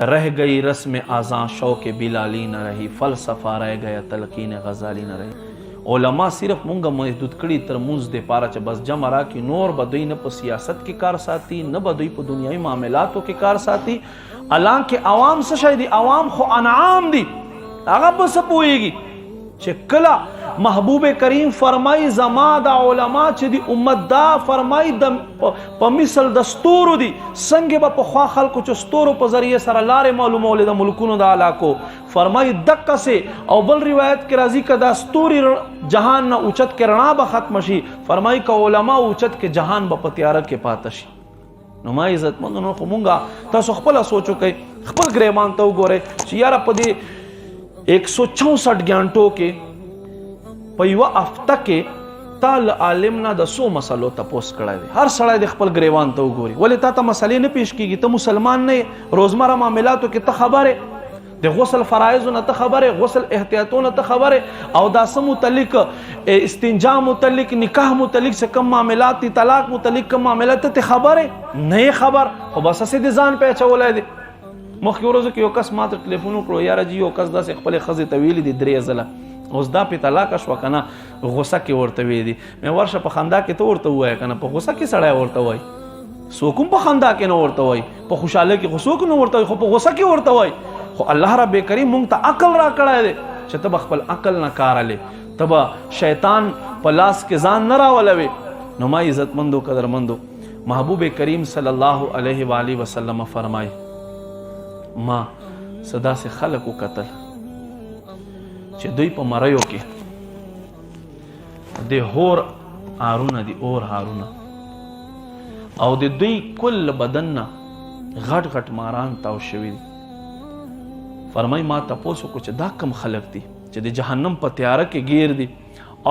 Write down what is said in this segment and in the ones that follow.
रह गई रस्म आज़ां शौक बिलाली न रही, फलसफा रह गया तलकीन गजाली न रही। उलमा सिर्फ मुंगा महदूद कड़ी तर मुंज दे पारा च बस जमा रा कि नोर बदई न प सियासत के कार साथी न बदई प दुनियावी मामलातों के कार साथी। अलां के आवाम से शायद आवाम खो अनाम दी आगा बस पोएगी कला महबूब करीम फरमाई जमा दा उलमा च दी उम्मत दा फरमाई द पमिसल दस्तूर दी संगे बा पखवा खल्को च स्तूर प जरिए सर लारे मालूम ओले द मुल्कुनो दा आलाको फरमाई दक्का से औ बल रिवायत के राजी का दस्तूरी जहान न उचत के रणा ब खत्म शी फरमाई का उलमा उचत के जहान ब पतियारत के पातशी। नुमा इज्जत मंदनो खमुंगा तसो खपला सोचो कई खपल ग्रेमान तो गोरे यार पदे 164 घंटों के पैवा आफ्ता के ताल आलिम ना दसो मसलो तपोस कड़ा दे हर सड़ा दे खपल ग्रेवान तो गोरी बोले ता मसले ने पेश की तो मुसलमान ने रोजमर्रा मामलातों के खबर है दे गुस्ल फराइज न त खबर है गुस्ल एहतियातों न त खबर है औदास मुतलिक इस्तिंजा मुतलिक निकाह मुतलिक से कम मामलात तलाक मुतलिक कम मामलात ते खबर है नए खबर हो बस से जान पे अच्छा बोला दे मखियो रोज के योकस मात्र टेलीफोन करो यार जी योकस दस खपल खजे तवील दी द्रे जला اوس دا په طلاق شو کنه غوسه کې ورته وی دي مې ورشه په خندا کې ته ورته وای کنه په غوسه کې سړی ورته وای سوکم په خندا کې نه ورته وای په خوشاله کې غوسو کې نه ورته وای خو په غوسه کې ورته وای خو الله رب کریم مونږ ته عقل را کړای دی چې ته خپل عقل نه کار لې تبا شیطان په لاس کې ځان نه راولوي. نو ما عزت مندو قدر مندو محبوب کریم صلی الله علیه و آله وسلم فرمای ما صدا سے خلق کو قتل چې دوی په مریو کې د هور هارونه دي اور هارونه او د دوی کل بدن نه غټ غټ ماران تاو شوي دي. فرمای ما تاسو کو چې دا کم خلق دي چې د جهنم په تیاره کې گیر دي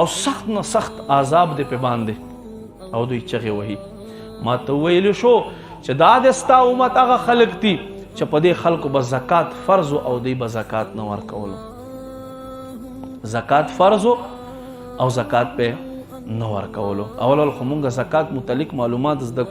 او سخت نه سخت عذاب دي په باندې او دوی چغه وهي. ما ته ویل شو چې دا د ستا امت هغه خلق دي چې په دې خلکو به زکات فرض او دوی به زکات نه ورکولو. زکات فرض او زکات په نو ورکولو. اول خو مونږه زکات متعلق معلومات زده